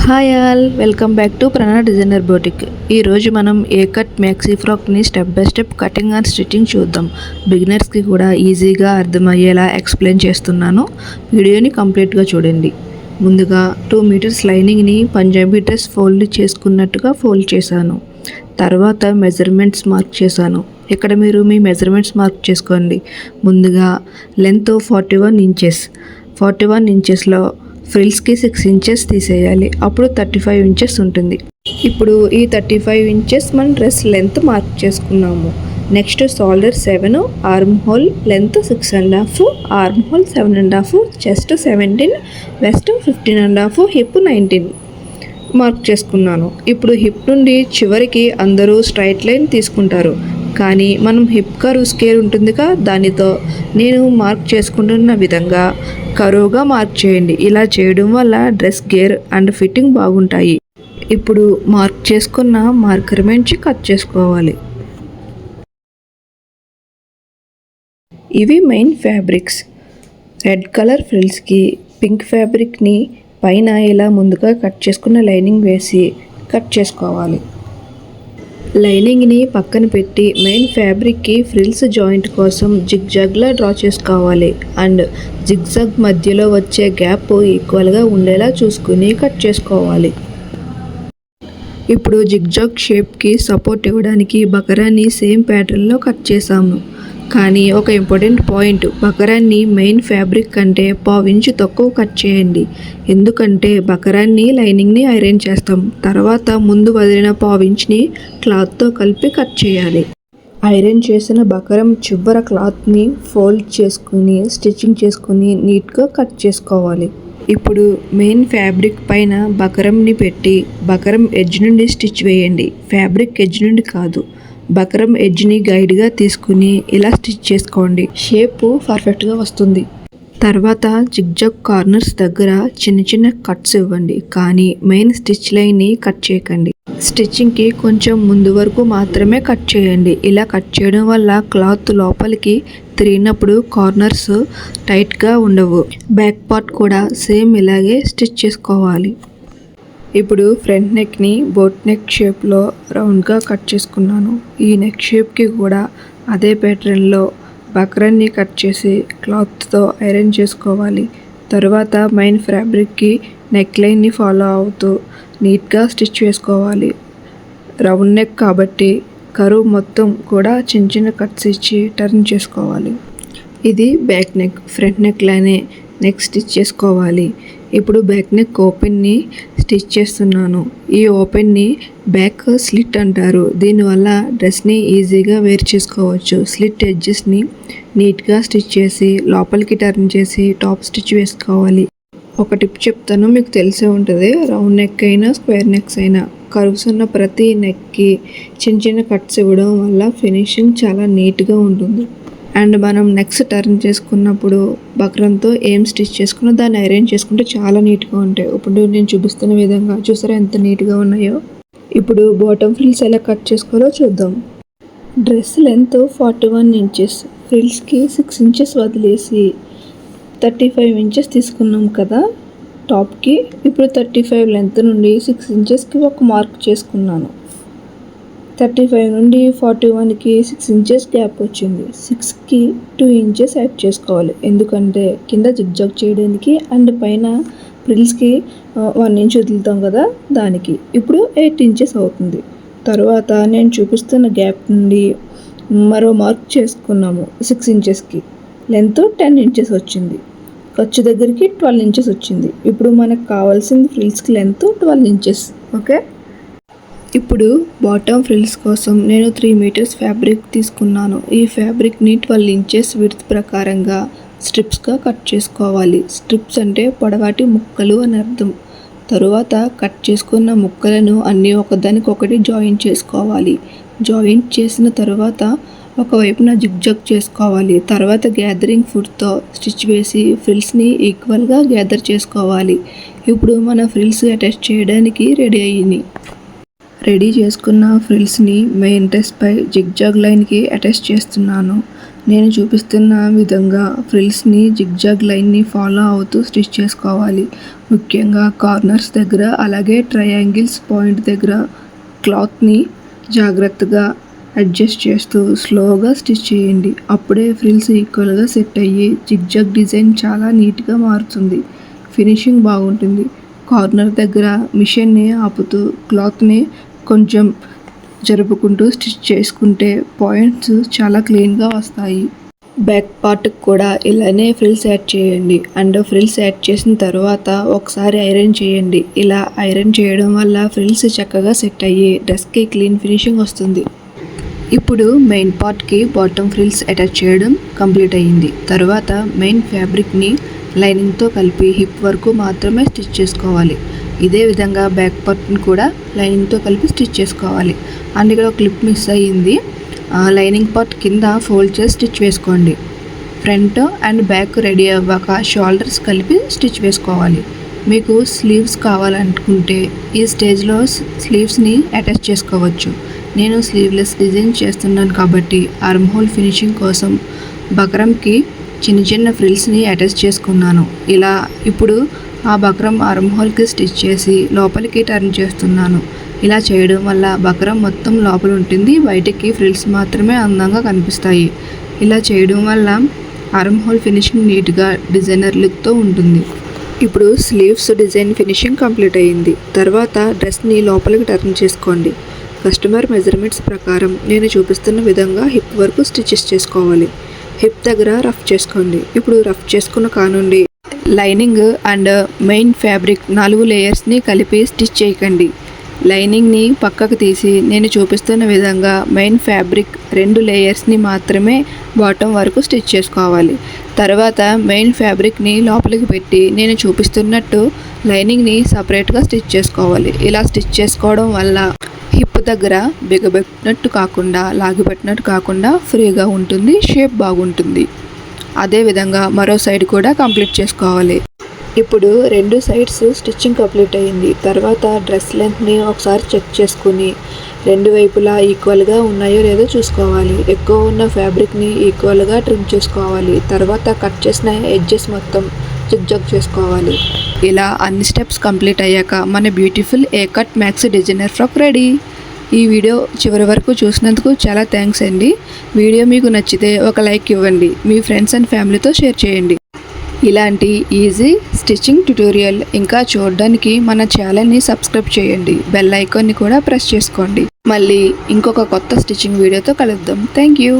Hi all, welcome back to Prana designer boutique. ఈరోజు మనం A cut maxi ఫ్రాక్ని step by step cutting and stitching చూద్దాం. బిగినర్స్కి కూడా ఈజీగా అర్థమయ్యేలా ఎక్స్ప్లెయిన్ చేస్తున్నాను. వీడియోని కంప్లీట్గా చూడండి. ముందుగా 2 మీటర్స్ లైనింగ్ని పంజాబీ డ్రెస్ ఫోల్డ్ చేసుకున్నట్టుగా ఫోల్డ్ చేశాను. తర్వాత మెజర్మెంట్స్ మార్క్ చేశాను. ఇక్కడ మీరు మీ మెజర్మెంట్స్ మార్క్ చేసుకోండి. ముందుగా లెంత్ 41 ఇంచెస్లో ఫ్రిల్స్కి 6 ఇంచెస్ తీసేయాలి. అప్పుడు 35 ఇంచెస్ ఉంటుంది. ఇప్పుడు ఈ 35 ఇంచెస్ మనం డ్రెస్ లెంత్ మార్క్ చేసుకున్నాము. Next shoulder 7, arm whole length 6.5, arm whole 7.5, chest 17, west 15.5, hip 19 mark చేసుకున్నాను. ఇప్పుడు హిప్ నుండి చివరికి అందరూ స్ట్రైట్ లైన్ తీసుకుంటారు, కానీ మనం హిప్ కర్వ్ స్కేల్ ఉంటుందిగా, దానితో నేను మార్క్ చేసుకుంటున్న విధంగా కరువుగా మార్క్ చేయండి. ఇలా చేయడం వల్ల డ్రెస్ గేర్ అండ్ ఫిట్టింగ్ బాగుంటాయి. ఇప్పుడు మార్క్ చేసుకున్న మార్కర్ నుంచి కట్ చేసుకోవాలి. ఇవి మెయిన్ ఫ్యాబ్రిక్స్. రెడ్ కలర్ ఫ్రిల్స్కి పింక్ ఫ్యాబ్రిక్ని పైన ఇలా ముందుగా కట్ చేసుకున్న లైనింగ్ వేసి కట్ చేసుకోవాలి. లైనింగ్ని పక్కన పెట్టి మెయిన్ ఫ్యాబ్రిక్కి ఫ్రిల్స్ జాయింట్ కోసం జిగ్జాగ్లా డ్రా చేసుకోవాలి. అండ్ జిగ్జాగ్ మధ్యలో వచ్చే గ్యాప్ ఈక్వల్గా ఉండేలా చూసుకుని కట్ చేసుకోవాలి. ఇప్పుడు జిగ్జాగ్ షేప్కి సపోర్ట్ ఇవ్వడానికి బకరాన్ని సేమ్ ప్యాటర్న్లో కట్ చేసాము. కానీ ఒక ఇంపార్టెంట్ పాయింట్, బకరాన్ని మెయిన్ ఫ్యాబ్రిక్ కంటే 1/4 ఇంచు తక్కువ కట్ చేయండి. ఎందుకంటే బకరాన్ని లైనింగ్ని ఐరన్ చేస్తాం. తర్వాత ముందు వదిలిన 1/4 ఇంచుని క్లాత్తో కలిపి కట్ చేయాలి. ఐరన్ చేసిన బకరం చివర క్లాత్ని ఫోల్డ్ చేసుకుని స్టిచ్చింగ్ చేసుకుని నీట్గా కట్ చేసుకోవాలి. ఇప్పుడు మెయిన్ ఫ్యాబ్రిక్ పైన బకరంని పెట్టి బకరం ఎడ్జ్ నుండి స్టిచ్ వేయండి. ఫ్యాబ్రిక్ ఎడ్జ్ నుండి కాదు, బకరం ఎడ్జ్ని గైడ్గా తీసుకుని ఇలా స్టిచ్ చేసుకోండి. షేప్ పర్ఫెక్ట్గా వస్తుంది. తర్వాత జిగ్జాగ్ కార్నర్స్ దగ్గర చిన్న చిన్న కట్స్ ఇవ్వండి, కానీ మెయిన్ స్టిచ్ లైన్ని కట్ చేయకండి. స్టిచ్చింగ్కి కొంచెం ముందు వరకు మాత్రమే కట్ చేయండి. ఇలా కట్ చేయడం వల్ల క్లాత్ లోపలికి తిరిగినప్పుడు కార్నర్స్ టైట్గా ఉండవు. బ్యాక్ పార్ట్ కూడా సేమ్ ఇలాగే స్టిచ్ చేసుకోవాలి. ఇప్పుడు ఫ్రంట్ నెక్ని బోట్ నెక్ షేప్లో రౌండ్గా కట్ చేసుకున్నాను. ఈ నెక్ షేప్కి కూడా అదే ప్యాటర్న్లో బక్రన్ని కట్ చేసి క్లాత్తో ఐరన్ చేసుకోవాలి. తర్వాత మెయిన్ ఫ్యాబ్రిక్కి నెక్ లైన్ని ఫాలో అవుతూ నీట్గా స్టిచ్ వేసుకోవాలి. రౌండ్ నెక్ కాబట్టి కరువు మొత్తం కూడా చిన్న చిన్న కట్స్ ఇచ్చి టర్న్ చేసుకోవాలి. ఇది బ్యాక్ నెక్. ఫ్రంట్ నెక్ లానే నెక్ స్టిచ్ చేసుకోవాలి. ఇప్పుడు బ్యాక్ నెక్ ఓపెన్ని స్టిచ్ చేస్తున్నాను. ఈ ఓపెన్ని బ్యాక్ స్లిట్ అంటారు. దీనివల్ల డ్రెస్ని ఈజీగా వేర్ చేసుకోవచ్చు. స్లిట్ ఎడ్జెస్ని నీట్గా స్టిచ్ చేసి లోపలికి టర్న్ చేసి టాప్ స్టిచ్ వేసుకోవాలి. ఒక టిప్ చెప్తాను, మీకు తెలిసే ఉంటుంది. రౌండ్ నెక్ అయినా స్క్వేర్ నెక్స్ అయినా కర్వ్స్ ఉన్న ప్రతి నెక్కి చిన్న చిన్న కట్స్ ఇవ్వడం వల్ల ఫినిషింగ్ చాలా నీట్గా ఉంటుంది. అండ్ మనం నెక్స్ట్ టర్న్ చేసుకున్నప్పుడు బక్రంతో ఏం స్టిచ్ చేసుకున్నా దాన్ని ఐరన్ చేసుకుంటే చాలా నీట్గా ఉంటాయి. ఇప్పుడు నేను చూపిస్తున్న విధంగా చూసారా ఎంత నీట్గా ఉన్నాయో. ఇప్పుడు బాటమ్ ఫ్రిల్స్ ఎలా కట్ చేసుకోవాలో చూద్దాం. డ్రెస్ లెంత్ 41 ఇంచెస్, ఫ్రిల్స్కి 6 ఇంచెస్ వదిలేసి 35 ఇంచెస్ తీసుకున్నాం కదా టాప్కి. ఇప్పుడు 35 లెంత్ నుండి 6 ఇంచెస్కి ఒక మార్క్ చేసుకున్నాను. 35 నుండి 41కి 6 ఇంచెస్ గ్యాప్ వచ్చింది. 6కి 2 ఇంచెస్ యాడ్ చేసుకోవాలి, ఎందుకంటే కింద జిగ్జాగ్ చేయడానికి అండ్ పైన ఫ్రిల్స్కి 1 ఇంచ్ వదులుతాం కదా దానికి. ఇప్పుడు 8 ఇంచెస్ అవుతుంది. తర్వాత నేను చూపిస్తున్న గ్యాప్ నుండి మరో మార్క్ చేసుకున్నాము. 6 ఇంచెస్కి లెంత్ 10 ఇంచెస్ వచ్చింది. ఖర్చు దగ్గరికి 12 ఇంచెస్ వచ్చింది. ఇప్పుడు మనకు కావాల్సింది ఫ్రిల్స్కి లెంత్ 12 ఇంచెస్. ఓకే, ఇప్పుడు బాటమ్ ఫ్రిల్స్ కోసం నేను 3 మీటర్స్ ఫ్యాబ్రిక్ తీసుకున్నాను. ఈ ఫ్యాబ్రిక్ని 12 ఇంచెస్ విడ్త్ ప్రకారంగా స్ట్రిప్స్గా కట్ చేసుకోవాలి. స్ట్రిప్స్ అంటే పొడవాటి ముక్కలు అని అర్థం. తరువాత కట్ చేసుకున్న ముక్కలను అన్నీ ఒకదానికొకటి జాయింట్ చేసుకోవాలి. జాయింట్ చేసిన తర్వాత ఒకవైపున జిగ్జాగ్ చేసుకోవాలి. తర్వాత గ్యాదరింగ్ ఫుట్తో స్టిచ్ వేసి ఫ్రిల్స్ని ఈక్వల్గా గ్యాదర్ చేసుకోవాలి. ఇప్పుడు మన ఫ్రిల్స్ అటాచ్ చేయడానికి రెడీ అయ్యింది. రెడీ చేసుకున్న ఫ్రిల్స్ని మెయిన్ డ్రెస్పై జిగ్జాగ్ లైన్కి అటాచ్ చేస్తున్నాను. నేను చూపిస్తున్న విధంగా ఫ్రిల్స్ని జిగ్జాగ్ లైన్ని ఫాలో అవుతూ స్టిచ్ చేసుకోవాలి. ముఖ్యంగా కార్నర్స్ దగ్గర అలాగే ట్రయాంగిల్స్ పాయింట్ దగ్గర క్లాత్ని జాగ్రత్తగా అడ్జస్ట్ చేస్తూ స్లోగా స్టిచ్ చేయండి. అప్పుడే ఫ్రిల్స్ ఈక్వల్గా సెట్ అయ్యి జిగ్జాగ్ డిజైన్ చాలా నీట్గా మారుతుంది. ఫినిషింగ్ బాగుంటుంది. కార్నర్ దగ్గర మిషన్ని ఆపుతూ క్లాత్ని కొంచెం జరుపుకుంటూ స్టిచ్ చేసుకుంటే పాయింట్స్ చాలా క్లీన్గా వస్తాయి. బ్యాక్ పార్ట్కి కూడా ఇలానే ఫ్రిల్స్ యాడ్ చేయండి. అండ్ ఫ్రిల్స్ యాడ్ చేసిన తర్వాత ఒకసారి ఐరన్ చేయండి. ఇలా ఐరన్ చేయడం వల్ల ఫ్రిల్స్ చక్కగా సెట్ అయ్యి డ్రెస్కి క్లీన్ ఫినిషింగ్ వస్తుంది. ఇప్పుడు మెయిన్ పార్ట్కి బాటమ్ ఫ్రిల్స్ అటాచ్ చేయడం కంప్లీట్ అయ్యింది. తర్వాత మెయిన్ ఫ్యాబ్రిక్ని లైనింగ్తో కలిపి హిప్ వరకు మాత్రమే స్టిచ్ చేసుకోవాలి. ఇదే విధంగా బ్యాక్ పార్ట్ని కూడా లైనింగ్తో కలిపి స్టిచ్ చేసుకోవాలి. అండ్ ఇక్కడ క్లిప్ మిస్ అయ్యింది. లైనింగ్ పార్ట్ కింద ఫోల్డ్ చేసి స్టిచ్ వేసుకోండి. ఫ్రంట్ అండ్ బ్యాక్ రెడీ అవ్వాక షోల్డర్స్ కలిపి స్టిచ్ వేసుకోవాలి. మీకు స్లీవ్స్ కావాలనుకుంటే ఈ స్టేజ్లో స్లీవ్స్ని అటాచ్ చేసుకోవచ్చు. నేను స్లీవ్లెస్ డిజైన్ చేస్తున్నాను కాబట్టి ఆర్మ్ హోల్ ఫినిషింగ్ కోసం బక్రంకి చిన్న చిన్న ఫ్రిల్స్ని అటాచ్ చేసుకున్నాను. ఇలా ఇప్పుడు ఆ బక్రం ఆర్మ్ హోల్కి స్టిచ్ చేసి లోపలికి టర్న్ చేస్తున్నాను. ఇలా చేయడం వల్ల బక్రం మొత్తం లోపల ఉంటుంది, బయటికి ఫ్రిల్స్ మాత్రమే అందంగా కనిపిస్తాయి. ఇలా చేయడం వల్ల ఆర్మ్ హోల్ ఫినిషింగ్ నీట్గా డిజైనర్ లుక్తో ఉంటుంది. ఇప్పుడు స్లీవ్స్ డిజైన్ ఫినిషింగ్ కంప్లీట్ అయ్యింది. తర్వాత డ్రెస్ని లోపలికి టర్న్ చేసుకోండి. కస్టమర్ మెజర్మెంట్స్ ప్రకారం నేను చూపిస్తున్న విధంగా హిప్ వరకు స్టిచెస్ చేసుకోవాలి. హిప్ దగ్గర రఫ్ చేసుకోండి. ఇప్పుడు రఫ్ చేసుకున్న కానుండి లైనింగ్ అండ్ మెయిన్ ఫ్యాబ్రిక్ 4 లేయర్స్ని కలిపి స్టిచ్ చేయకండి. లైనింగ్ని పక్కకు తీసి నేను చూపిస్తున్న విధంగా మెయిన్ ఫ్యాబ్రిక్ 2 లేయర్స్ని మాత్రమే బాటమ్ వరకు స్టిచ్ చేసుకోవాలి. తర్వాత మెయిన్ ఫ్యాబ్రిక్ని లోపలికి పెట్టి నేను చూపిస్తున్నట్టు లైనింగ్ని సపరేట్గా స్టిచ్ చేసుకోవాలి. ఇలా స్టిచ్ చేసుకోవడం వల్ల హిప్ దగ్గర బిగబెట్టినట్టు కాకుండా లాగిపెట్టినట్టు కాకుండా ఫ్రీగా ఉంటుంది, షేప్ బాగుంటుంది. అదేవిధంగా మరో సైడ్ కూడా కంప్లీట్ చేసుకోవాలి. ఇప్పుడు 2 సైడ్స్ స్టిచ్చింగ్ కంప్లీట్ అయ్యింది. తర్వాత డ్రెస్ లెంత్ని ఒకసారి చెక్ చేసుకుని 2 వైపులా ఈక్వల్గా ఉన్నాయో లేదో చూసుకోవాలి. ఎక్కువ ఉన్న ఫ్యాబ్రిక్ని ఈక్వల్గా ట్రిమ్ చేసుకోవాలి. తర్వాత కట్ చేసిన ఎడ్జెస్ మొత్తం జిగ్జాగ్ చేసుకోవాలి. ఇలా అన్ని స్టెప్స్ కంప్లీట్ అయ్యాక మన beautiful A cut maxi designer frock ready. ఈ వీడియో చివరి వరకు చూసినందుకు చాలా థ్యాంక్స్ అండి. వీడియో మీకు నచ్చితే ఒక లైక్ ఇవ్వండి. మీ ఫ్రెండ్స్ అండ్ ఫ్యామిలీతో షేర్ చేయండి. ఇలాంటి ఈజీ స్టిచ్చింగ్ ట్యుటోరియల్ ఇంకా చూడడానికి మన ఛానల్ని సబ్స్క్రైబ్ చేయండి. బెల్ ఐకాన్ని కూడా ప్రెస్ చేసుకోండి. మళ్ళీ ఇంకొక కొత్త స్టిచ్చింగ్ వీడియోతో కలుద్దాం. Thank you.